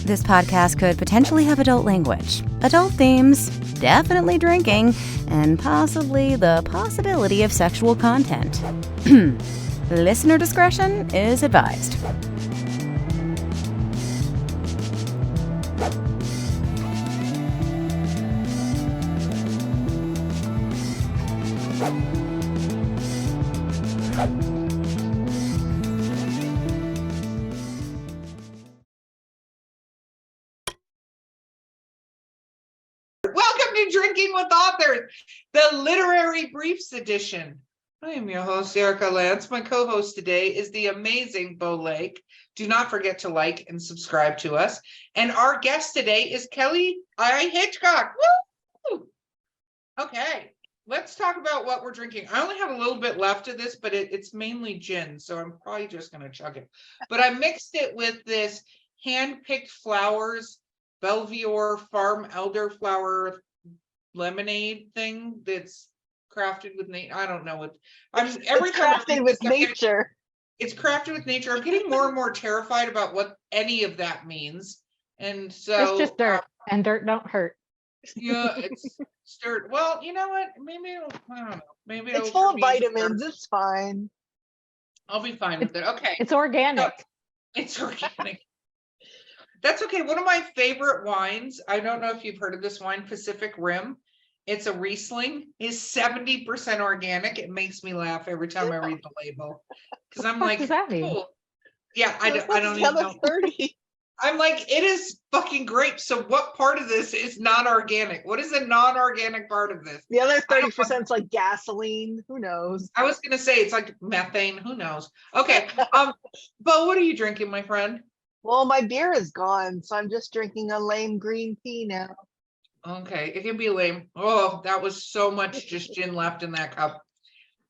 This podcast could potentially have adult language, adult themes, definitely drinking, and possibly the possibility of sexual content. Listener discretion is advised. Welcome to Drinking with Authors, the Literary Briefs edition. I am your host, Erica Lance. My co-host today is the amazing Bo Lake. Do not forget to like and subscribe to us. And our guest today is Kelly Hitchcock. Woo! Okay, let's talk about what we're drinking. I only have a little bit left of this, but it's mainly gin, so I'm probably just going to chug it. But I mixed it with this hand-picked flowers Belvoir Farm elderflower lemonade thing that's crafted with nature. I don't know what. It's crafted with nature. It's crafted with nature. I'm getting more and more terrified about what any of that means, and so it's just dirt, and dirt don't hurt. Yeah, it's dirt. Well, you know what? Maybe I don't know. Maybe it's full of vitamins. It's fine. I'll be fine with it. Okay, it's organic. It's organic. That's okay. One of my favorite wines, I don't know if you've heard of this wine, Pacific Rim. It's a Riesling, is 70% organic. It makes me laugh every time I read the label. Because I'm like, cool. Yeah, I don't even know. 30. I'm like, it is fucking grape. So what part of this is non-organic? What is the non-organic part of this? The other 30% is like gasoline. Who knows? I was gonna say it's like methane. Who knows? Okay. But what are you drinking, my friend? Well, my beer is gone, so I'm just drinking a lame green tea now. Okay, it can be lame. Oh, that was so much just gin left in that cup.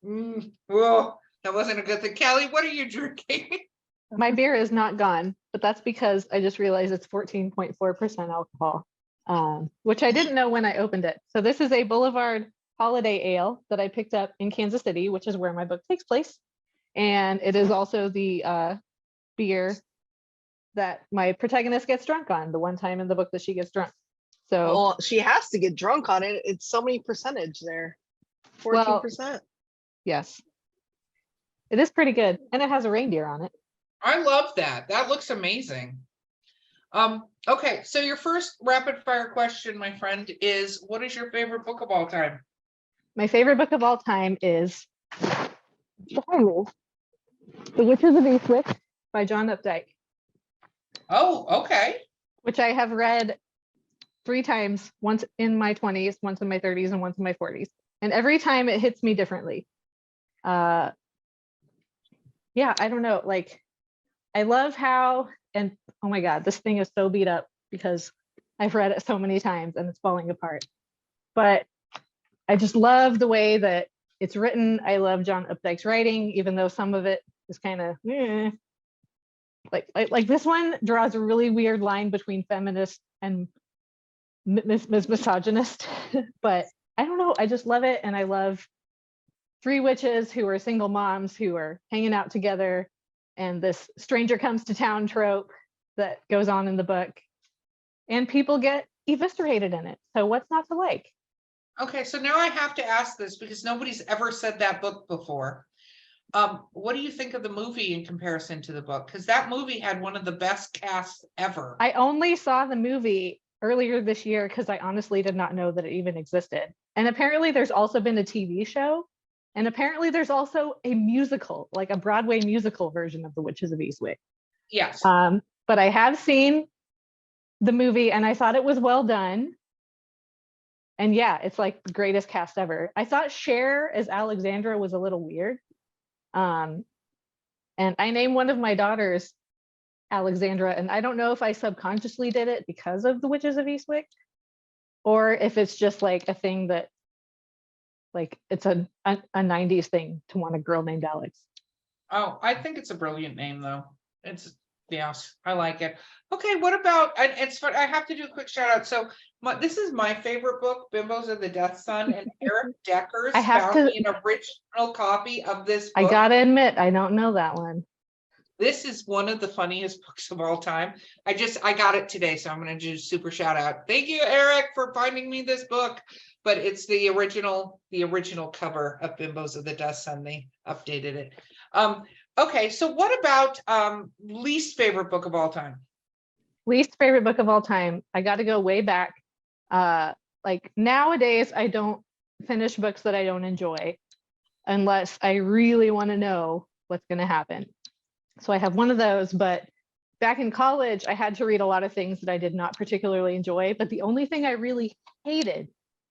Oh, that wasn't a good thing. Kelly, what are you drinking? My beer is not gone, but that's because I just realized it's 14.4% alcohol, which I didn't know when I opened it. So this is a Boulevard Holiday Ale that I picked up in Kansas City, which is where my book takes place. And it is also the beer that my protagonist gets drunk on, the one time in the book that she gets drunk. So well, she has to get drunk on it. It's so many percentage there. 14%. Well, yes. It is pretty good. And it has a reindeer on it. I love that. That looks amazing. Okay, so your first rapid fire question, my friend, is what is your favorite book of all time? My favorite book of all time is The Witches of Eastwick by John Updike. Oh, okay. Which I have read 3 times, once in my 20s, once in my 30s, and once in my 40s. And every time it hits me differently. Yeah, I don't know. Like, I love how, and oh my God, this thing is so beat up because I've read it so many times and it's falling apart. But I just love the way that it's written. I love John Updike's writing, even though some of it is kind of like this one draws a really weird line between feminist and misogynist. But I don't know, I just love it. And I love 3 witches who are single moms who are hanging out together, and this stranger comes to town trope that goes on in the book, and people get eviscerated in it. So what's not to like? Okay, so now I have to ask this because nobody's ever said that book before. What do you think of the movie in comparison to the book? Because that movie had one of the best casts ever. I only saw the movie earlier this year because I honestly did not know that it even existed. And apparently there's also been a TV show, and apparently there's also a musical, like a Broadway musical version of The Witches of Eastwick. Yes. But I have seen the movie and I thought it was well done. And yeah, it's like the greatest cast ever. I thought Cher as Alexandra was a little weird. And I named one of my daughters Alexandra, and I don't know if I subconsciously did it because of The Witches of Eastwick, or if it's just like a thing that, like, it's a 90s thing to want a girl named Alex. Oh, I think it's a brilliant name, though. It's, yes, I like it. Okay, what about, it's fun. I have to do a quick shout out. So this is my favorite book, Bimbos of the Death Sun, and Eric Deckers found me an original copy of this book. I gotta admit, I don't know that one. This is one of the funniest books of all time. I got it today, so I'm going to do a super shout out. Thank you, Eric, for finding me this book. But it's the original cover of Bimbos of the Dust Sun. They updated it. Okay, so what about least favorite book of all time? Least favorite book of all time. I got to go way back. Like nowadays, I don't finish books that I don't enjoy unless I really want to know what's going to happen. So I have one of those, but back in college, I had to read a lot of things that I did not particularly enjoy. But the only thing I really hated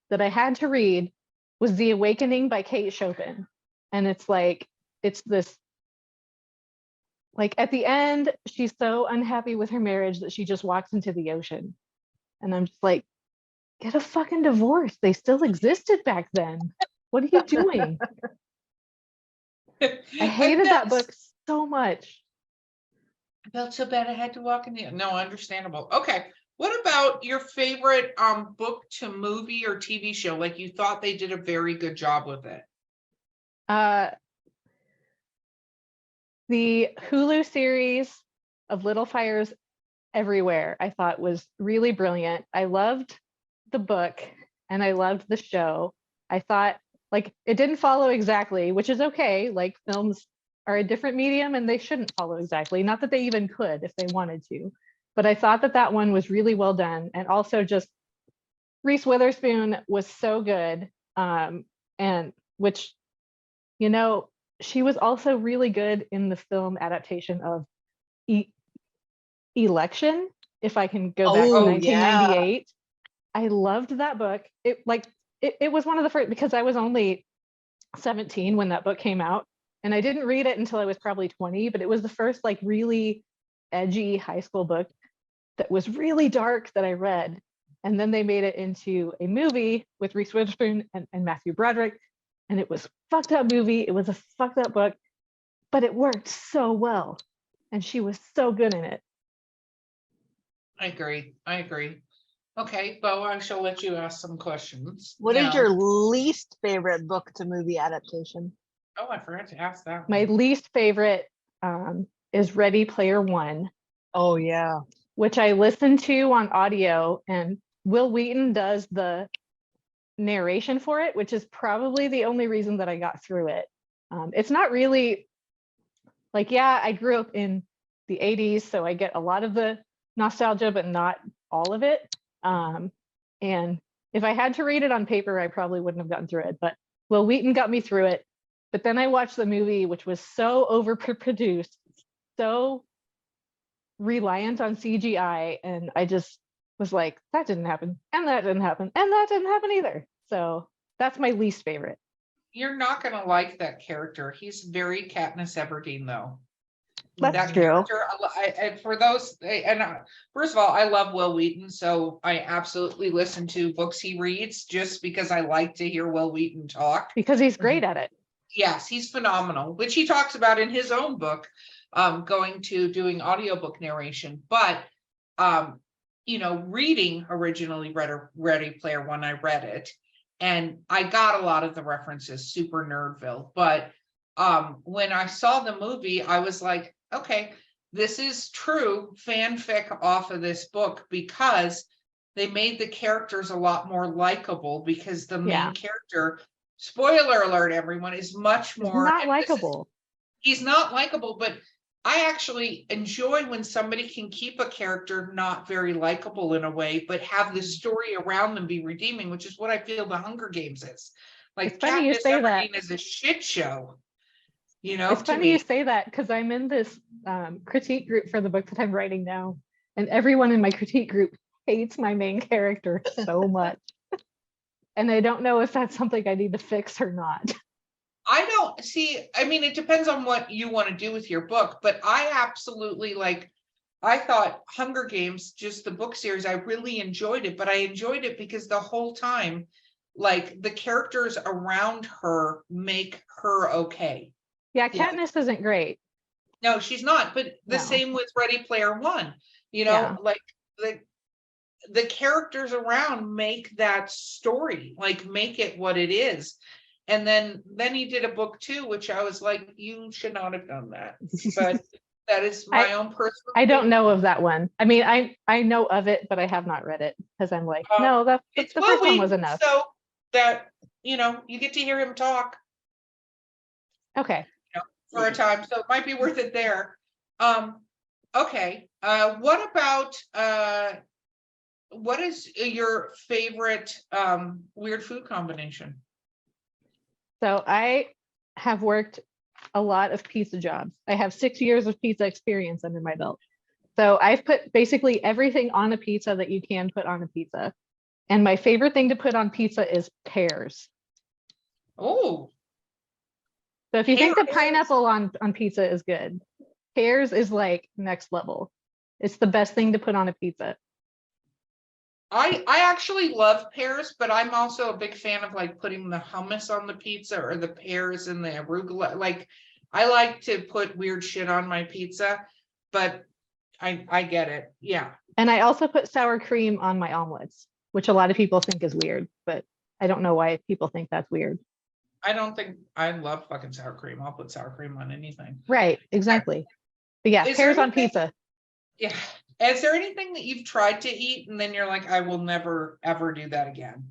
that I had to read was The Awakening by Kate Chopin. And it's this, like at the end, she's so unhappy with her marriage that she just walks into the ocean. And I'm just like, get a fucking divorce. They still existed back then. What are you doing? I hated that book so much. I felt so bad I had to walk in the. No, understandable. Okay. What about your favorite book to movie or TV show? Like you thought they did a very good job with it. The Hulu series of Little Fires Everywhere, I thought was really brilliant. I loved the book and I loved the show. I thought like it didn't follow exactly, which is okay. Like films are a different medium and they shouldn't follow exactly. Not that they even could if they wanted to, but I thought that one was really well done. And also just Reese Witherspoon was so good. And which, you know, she was also really good in the film adaptation of Election, if I can go back to 1998. Yeah. I loved that book. It was one of the first, because I was only 17 when that book came out, and I didn't read it until I was probably 20, but it was the first like really edgy high school book that was really dark that I read. And then they made it into a movie with Reese Witherspoon and Matthew Broderick. And it was a fucked up movie. It was a fucked up book, but it worked so well. And she was so good in it. I agree. Okay, Bo, I shall let you ask some questions. What is your least favorite book to movie adaptation? Oh, I forgot to ask that. My least favorite is Ready Player One. Oh, yeah. Which I listened to on audio, and Will Wheaton does the narration for it, which is probably the only reason that I got through it. It's not really like, yeah, I grew up in the 80s, so I get a lot of the nostalgia, but not all of it. And if I had to read it on paper, I probably wouldn't have gotten through it, but Will Wheaton got me through it. But then I watched the movie, which was so overproduced, so reliant on CGI, and I just was like, that didn't happen, and that didn't happen, and that didn't happen either. So that's my least favorite. You're not going to like that character. He's very Katniss Everdeen, though. That's true. For those, and first of all, I love Will Wheaton, so I absolutely listen to books he reads just because I like to hear Will Wheaton talk. Because he's great at it. Yes, he's phenomenal, which he talks about in his own book, going to doing audiobook narration. But, reading originally Ready Player One, I read it, and I got a lot of the references, super nerdville. But when I saw the movie, I was like, okay, this is true fanfic off of this book, because they made the characters a lot more likable, because the main character, spoiler alert, everyone, is much more not likable. He's not likable, but I actually enjoy when somebody can keep a character not very likable in a way, but have the story around them be redeeming, which is what I feel the Hunger Games is. Like, Katniss Everdeen is a shit show. It's funny you say that, because I'm in this critique group for the book that I'm writing now, and everyone in my critique group hates my main character so much. And I don't know if that's something I need to fix or not. I don't see, I mean, it depends on what you want to do with your book, but I absolutely I thought Hunger Games, just the book series, I really enjoyed it, but I enjoyed it because the whole time, the characters around her make her okay. Yeah, Katniss isn't great. No, she's not, but the same with Ready Player One, the characters around make that story, make it what it is. And then he did a book too, which I was like, you should not have done that. But That is my own personal. I don't know of that one. I mean, I know of it, but I have not read it because I'm like, no, the It's first one was movie, enough. so that you get to hear him talk Okay. for a time, so it might be worth it there. Okay. What about what is your favorite weird food combination? So I have worked a lot of pizza jobs. I have 6 years of pizza experience under my belt. So I've put basically everything on a pizza that you can put on a pizza. And my favorite thing to put on pizza is pears. Oh, So if you think the Pears. pineapple on pizza is good, pears is like next level. It's the best thing to put on a pizza. I actually love pears, but I'm also a big fan of like putting the hummus on the pizza or the pears and the arugula. Like I like to put weird shit on my pizza, but I get it. Yeah. And I also put sour cream on my omelets, which a lot of people think is weird, but I don't know why people think that's weird. I don't think I love fucking sour cream. I'll put sour cream on anything. Right, exactly. But yeah, Is there pears on anything- pizza. Yeah. Is there anything that you've tried to eat and then you're like, I will never ever do that again?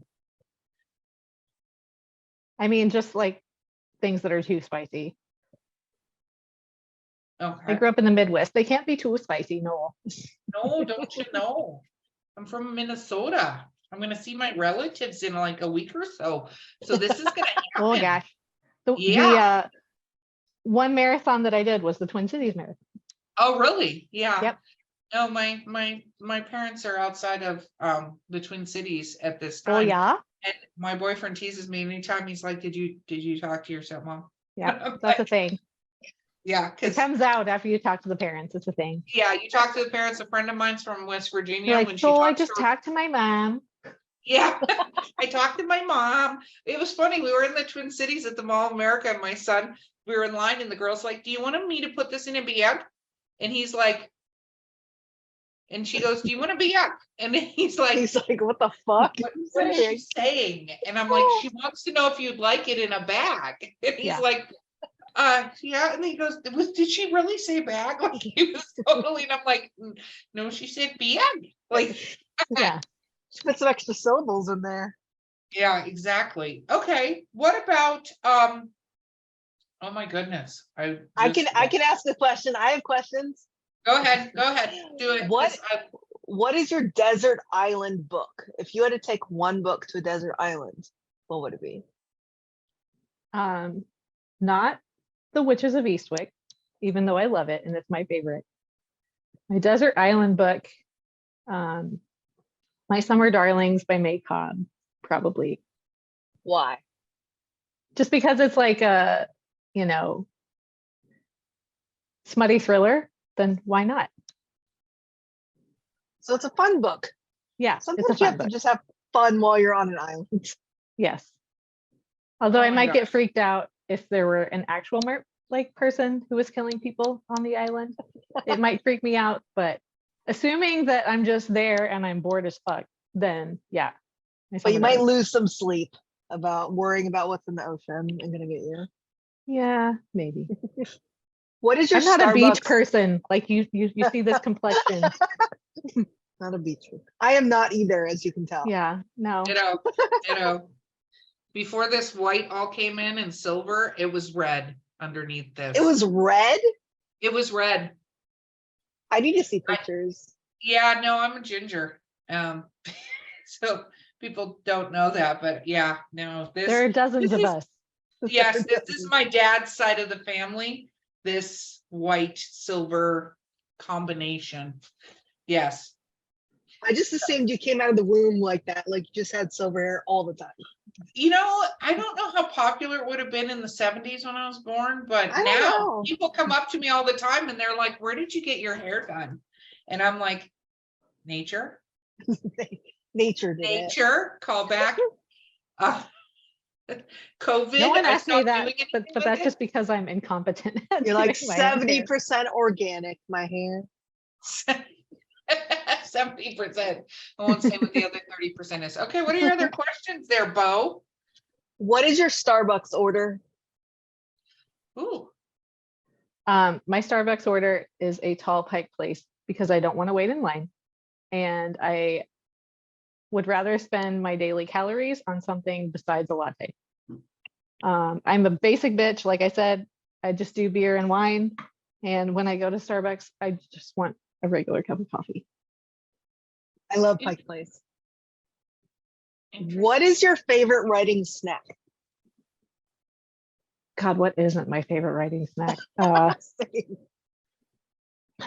I mean, just like things that are too spicy. I Okay. grew up in the Midwest. They can't be too spicy, no. No, don't you know? I'm from Minnesota. I'm gonna see my relatives in like a week or so. So this is gonna happen. Oh gosh. The Yeah. one marathon that I did was the Twin Cities Marathon. Oh, really? Yeah. Yep. No, my parents are outside of the Twin Cities at this time. Oh yeah? And my boyfriend teases me anytime. He's like, Did you talk to your stepmom? Yeah, that's a thing. Yeah, It because comes out after you talk to the parents. It's a thing. yeah, you talk to the parents. A friend of mine's from West Virginia. You're when like, she so I talks just to her, talked to my mom. yeah, I talked to my mom. It was funny. We were in the Twin Cities at the Mall of America, and my son, we were in line, and the girl's like, "Do you want me to put this in a bag?" And he's like, and she goes, "Do you want a bag?" And he's like, What the fuck? what is she saying? And I'm like, she wants to know if you'd like it in a bag. And he's Yeah. like, yeah. And he goes, did she really say bag? Like he was totally, and I'm like, no, she said bag. Like, Yeah. Just put some extra syllables in there. yeah, exactly. Okay. What about, oh my goodness. I can ask a question. I have questions. Go ahead. Do it. What 'cause What is your desert island book? If you had to take one book to a desert island, what would it be? Not The Witches of Eastwick, even though I love it and it's my favorite. My desert island book, My Summer Darlings by May Cobb, probably. Why? Just because it's like a, smutty thriller, then why not? So it's a fun book. Yeah, Sometimes it's a you fun have to book. just have fun while you're on an island. Yes. Although Oh I my might God. get freaked out if there were an actual person who was killing people on the island. It might freak me out, but assuming that I'm just there and I'm bored as fuck, then yeah. But you might lose some sleep about worrying about what's in the ocean and gonna get you. Yeah, maybe. What is your I'm not a Starbucks? beach person. Like you see this complexion. Not a beach. I am not either, as you can tell. Yeah, no. Ditto. Before this white all came in and silver, it was red underneath this. It was red? It was red. I need to see pictures. Yeah, no, I'm a ginger. So people don't know that, but yeah, no, There are dozens this of is- us. yes, this is my dad's side of the family. This white silver combination. Yes. I just assumed you came out of the womb like that, like you just had silver hair all the time. I don't know how popular it would have been in the 70s when I was born, but I don't now know. people come up to me all the time and they're like, "Where did you get your hair done?" And I'm like, nature, Nature did it. nature, call back. COVID. No one I asked me stopped that, doing anything but with that's it. just because I'm incompetent. at You're like doing my own hair. 70% organic, my hair. 70%. I won't say what the other 30% is. Okay, what are your other questions there, Bo? What is your Starbucks order? Ooh. My Starbucks order is a tall pike place because I don't want to wait in line. And I would rather spend my daily calories on something besides a latte. I'm a basic bitch. Like I said, I just do beer and wine. And when I go to Starbucks, I just want a regular cup of coffee. I love Pike Place. What is your favorite writing snack? God, what isn't my favorite writing snack? I'm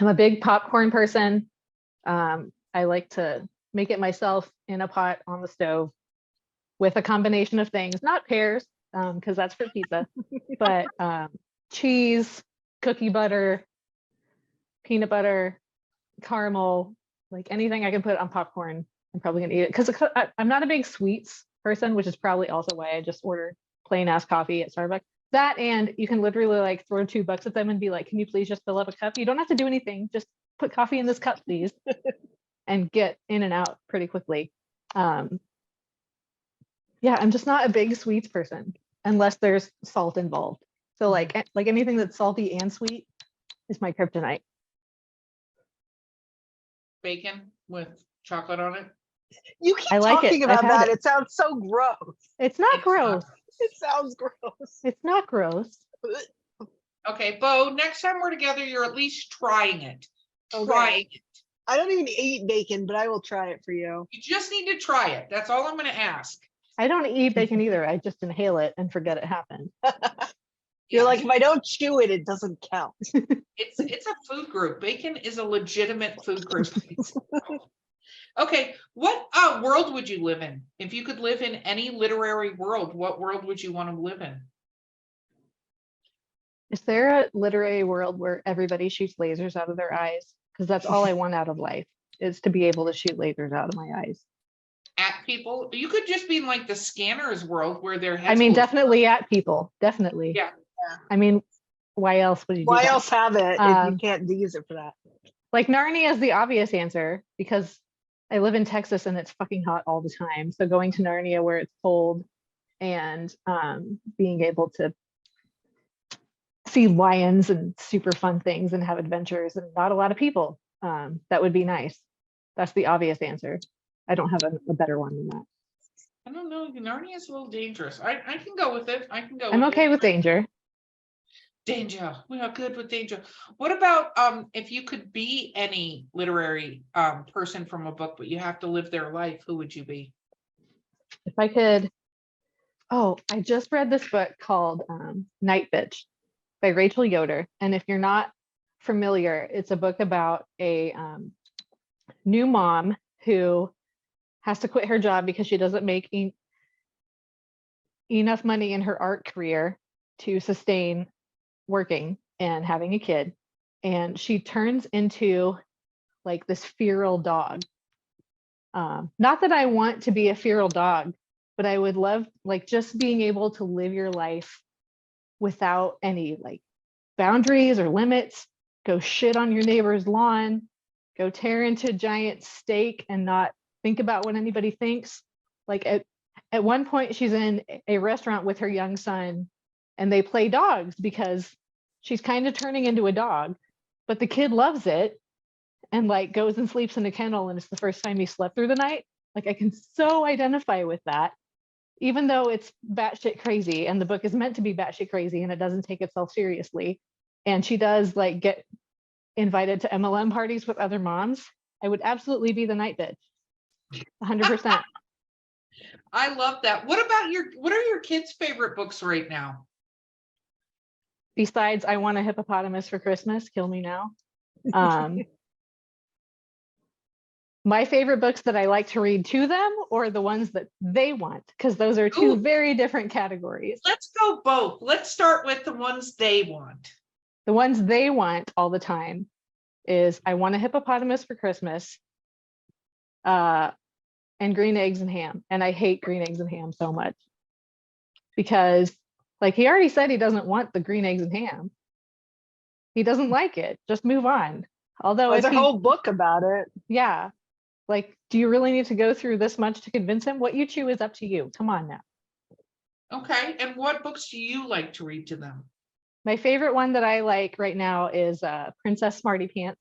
a big popcorn person. I like to make it myself in a pot on the stove with a combination of things, not pears, because that's for pizza, but cheese, cookie butter, peanut butter, caramel, like anything I can put on popcorn, I'm probably gonna eat it. Because I'm not a big sweets person, which is probably also why I just order plain ass coffee at Starbucks. That, and you can literally like throw $2 at them and be like, can you please just fill up a cup? You don't have to do anything. Just put coffee in this cup, please. And get in and out pretty quickly. Yeah, I'm just not a big sweets person unless there's salt involved. So like anything that's salty and sweet is my kryptonite. Bacon with chocolate on it. You keep I like talking it. I've about had that. it. It sounds so gross. It's not gross. It sounds gross. It's not gross. Okay, Bo, next time we're together, you're at least trying it. Okay. Trying it. I don't even eat bacon, but I will try it for you. You just need to try it. That's all I'm going to ask. I don't eat bacon either. I just inhale it and forget it happened. You're like, if I don't chew it, it doesn't count. It's a food group. Bacon is a legitimate food group. Okay, what world would you live in? If you could live in any literary world, what world would you want to live in? Is there a literary world where everybody shoots lasers out of their eyes? Because that's all I want out of life, is to be able to shoot lasers out of my eyes. At people? You could just be in like the Scanners world where their heads. I mean, definitely at people. Definitely. Yeah. I mean, why else would you do Why that? else have it if you can't use it for that? Like Narnia is the obvious answer because I live in Texas and it's fucking hot all the time. So going to Narnia where it's cold and being able to see lions and super fun things and have adventures and not a lot of people, that would be nice. That's the obvious answer. I don't have a better one than that. I don't know. Narnia is a little dangerous. I can go with it. I can go. I'm okay with danger. Danger. We are good with danger. What about if you could be any literary person from a book, but you have to live their life, who would you be? If I could, I just read this book called Night Bitch by Rachel Yoder. And if you're not familiar, it's a book about a new mom who has to quit her job because she doesn't make enough money in her art career to sustain working and having a kid. And she turns into like this feral dog. Not that I want to be a feral dog, but I would love like just being able to live your life without any like boundaries or limits, go shit on your neighbor's lawn, go tear into a giant steak and not think about what anybody thinks. Like at one point she's in a restaurant with her young son and they play dogs because she's kind of turning into a dog, but the kid loves it and like goes and sleeps in a kennel and it's the first time he slept through the night. Like I can so identify with that, even though it's batshit crazy and the book is meant to be batshit crazy and it doesn't take itself seriously. And she does like get invited to MLM parties with other moms. I would absolutely be the night bitch. 100%. I love that. What are your kids' favorite books right now? Besides, I Want a Hippopotamus for Christmas, Kill Me Now. My favorite books that I like to read to them or the ones that they want, because those are two very different categories. Let's go both. Let's start with the ones they want. The ones they want all the time is I Want a Hippopotamus for Christmas and Green Eggs and Ham. And I hate Green Eggs and Ham so much because like he already said he doesn't want the green eggs and ham. He doesn't like it. Just move on. Although there's a whole book about it. Yeah. Like, do you really need to go through this much to convince him? What you chew is up to you. Come on now. Okay. And what books do you like to read to them? My favorite one that I like right now is Princess Smarty Pants.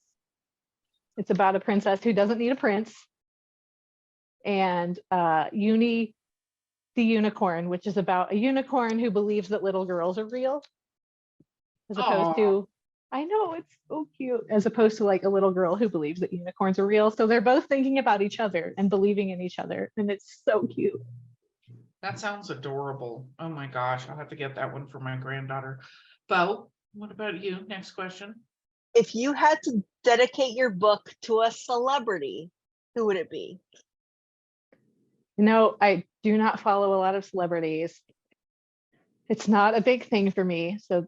It's about a princess who doesn't need a prince, and Uni the Unicorn, which is about a unicorn who believes that little girls are real, as opposed Aw. to, I know, it's so cute, as opposed to like a little girl who believes that unicorns are real. So they're both thinking about each other and believing in each other, and it's so cute. That sounds adorable. Oh my gosh, I'll have to get that one for my granddaughter. Bo, what about you? Next question. If you had to dedicate your book to a celebrity, who would it be? No, I do not follow a lot of celebrities. It's not a big thing for me. So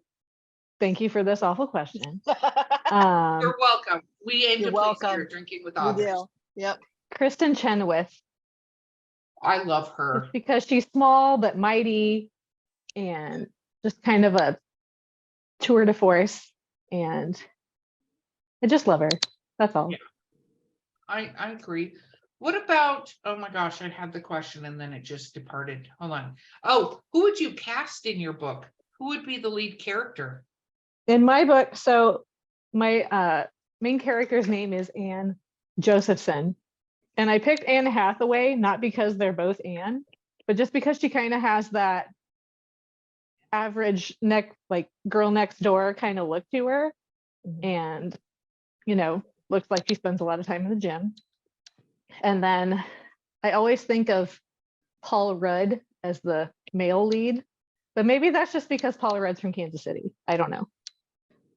thank you for this awful question. You're welcome. We aim You're to please welcome. here, drinking with We authors. do. Yep. Kristen Chenoweth, I love her. just because she's small but mighty and just kind of a tour de force. And I just love her. That's all. Yeah. I agree. What about, oh my gosh, I had the question and then it just departed. Hold on. Oh, who would you cast in your book? Who would be the lead character? In my book, so my main character's name is Anne Josephson. And I picked Anne Hathaway, not because they're both Anne, but just because she kind of has that average like girl next door kind of look to her. And, looks like she spends a lot of time in the gym. And then I always think of Paul Rudd as the male lead, but maybe that's just because Paul Rudd's from Kansas City. I don't know.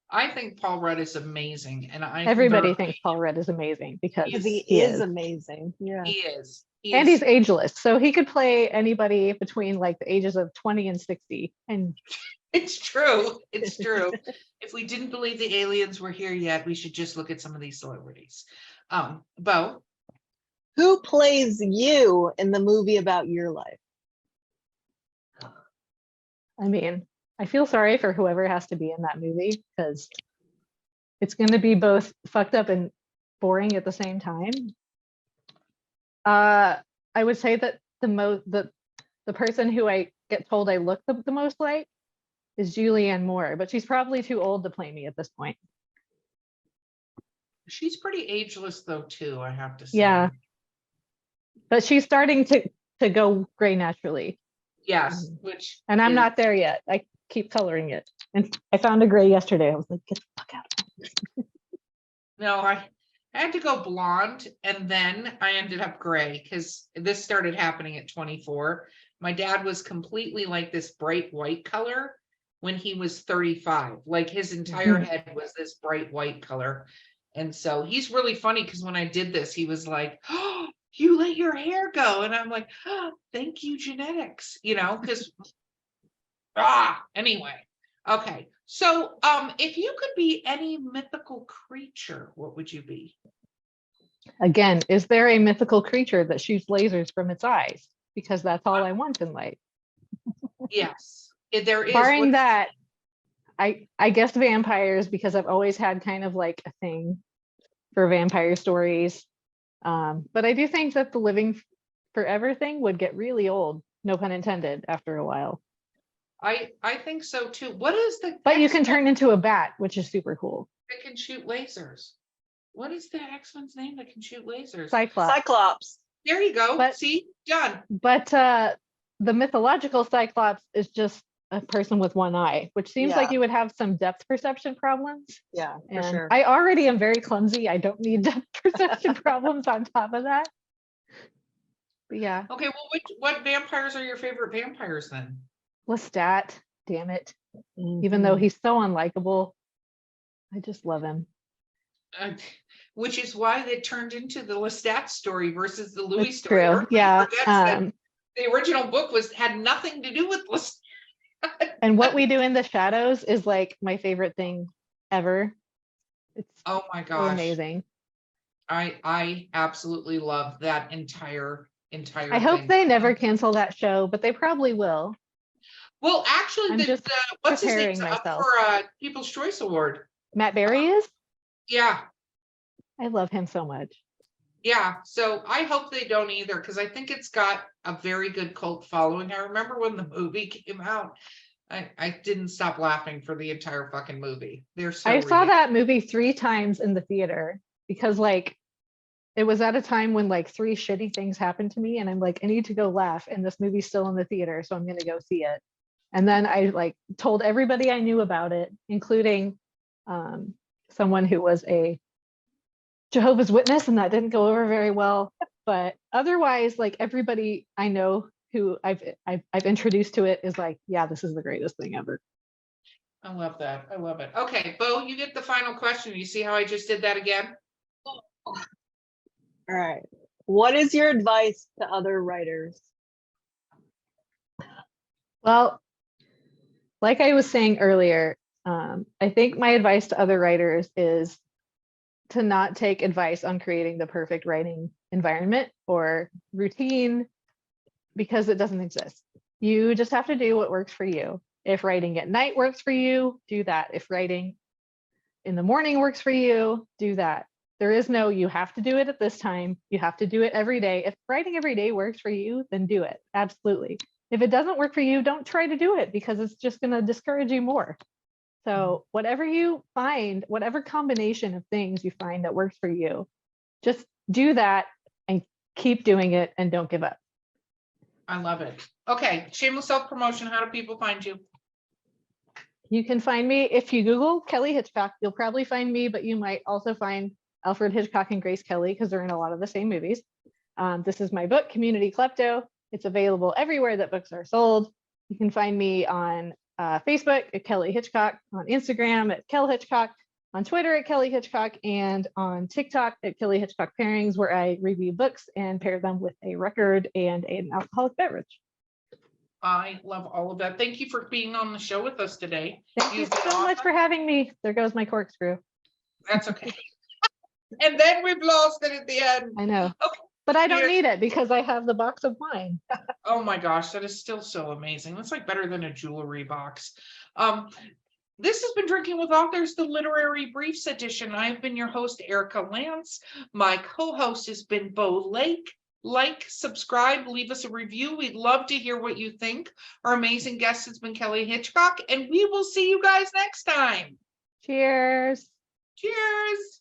I think Paul Rudd is amazing, and Everybody thinks Paul Rudd is amazing because He he is is. amazing. Yeah. He is. And he's ageless, so he could play anybody between like the ages of 20 and 60. And It's true. It's true. If we didn't believe the aliens were here yet, we should just look at some of these celebrities. Bo, Who plays you in the movie about your life? I mean, I feel sorry for whoever has to be in that movie because it's going to be both fucked up and boring at the same time. I would say that the person who I get told I look the most like is Julianne Moore, but she's probably too old to play me at this point. she's pretty ageless though too, I have to say. Yeah, but she's starting to go gray naturally. Yes, which And I'm is- not there yet. I keep coloring it. And I found a gray yesterday. I was like, get the fuck out. No, I had to go blonde and then I ended up gray because this started happening at 24. My dad was completely like this bright white color when he was 35. Like his entire head was this bright white color. And so he's really funny because when I did this, he was like, oh, you let your hair go. And I'm like, oh, thank you, genetics, because anyway. Okay. So if you could be any mythical creature, what would you be? Again, is there a mythical creature that shoots lasers from its eyes? Because that's all I want in life. Yes, there is. Barring that, I guess vampires, because I've always had kind of like a thing for vampire stories. But I do think that the living forever thing would get really old, no pun intended, after a while. I think so too. What is the? But you can turn into a bat, which is super cool. That can shoot lasers. What is the X-Men's name that can shoot lasers? Cyclops. There you go. But- See, done. But the mythological Cyclops is just a person with one eye, which seems like Yeah. you would have some depth perception problems. Yeah, for And sure. I already am very clumsy. I don't need depth perception problems on top of that. But yeah, Okay, well, what vampires are your favorite vampires then? Lestat, damn it. Even though he's so unlikable, I just love him. Which is why they turned into the Lestat story versus the Louis It's story. true. Everybody Yeah. forgets that the original book had nothing to do with Lestat. And What We Do in the Shadows is like my favorite thing ever. It's Oh my so gosh. amazing. I absolutely love that entire I hope thing. they never cancel that show, but they probably will. Well, actually, I'm just what's his preparing name's up myself. for People's Choice Award. Matt Berry is? Yeah, I love him so much. yeah. So I hope they don't either because I think it's got a very good cult following. I remember when the movie came out, I didn't stop laughing for the entire fucking movie. They're so I saw ridiculous. that movie 3 times in the theater because like it was at a time when like 3 shitty things happened to me and I'm like, I need to go laugh and this movie's still in the theater, so I'm gonna go see it. And then I like told everybody I knew about it, including someone who was a Jehovah's Witness, and that didn't go over very well. But otherwise, like everybody I know who I've introduced to it is like, yeah, this is the greatest thing ever. I love that. I love it. Okay, Bo, you get the final question. You see how I just did that again? All right. What is your advice to other writers? Well, like I was saying earlier, I think my advice to other writers is to not take advice on creating the perfect writing environment or routine because it doesn't exist. You just have to do what works for you. If writing at night works for you, do that. If writing in the morning works for you, do that. There is no, you have to do it at this time. You have to do it every day. If writing every day works for you, then do it. Absolutely. If it doesn't work for you, don't try to do it because it's just going to discourage you more. So whatever you find, whatever combination of things you find that works for you, just do that and keep doing it and don't give up. I love it. Okay, shameless self-promotion. How do people find you? You can find me if you Google Kelly Hitchcock, you'll probably find me, but you might also find Alfred Hitchcock and Grace Kelly because they're in a lot of the same movies. This is my book, Community Klepto. It's available everywhere that books are sold. You can find me on Facebook at Kelly Hitchcock, on Instagram at Kel Hitchcock, on Twitter at Kelly Hitchcock, and on TikTok at Kelly Hitchcock Pairings, where I review books and pair them with a record and an alcoholic beverage. I love all of that. Thank you for being on the show with us today. Thank you You've been so much awesome. for having me. There goes my corkscrew. That's okay. And then we've lost it at the end. I know. Okay. But I don't Cheers. need it because I have the box of wine. Oh my gosh, that is still so amazing. That's like better than a jewelry box. This has been Drinking with Authors, the Literary Briefs edition. I've been your host, Erica Lance. My co-host has been Bo Lake. Like, subscribe, leave us a review. We'd love to hear what you think. Our amazing guest has been Kelly Hitchcock, and we will see you guys next time. Cheers. Cheers.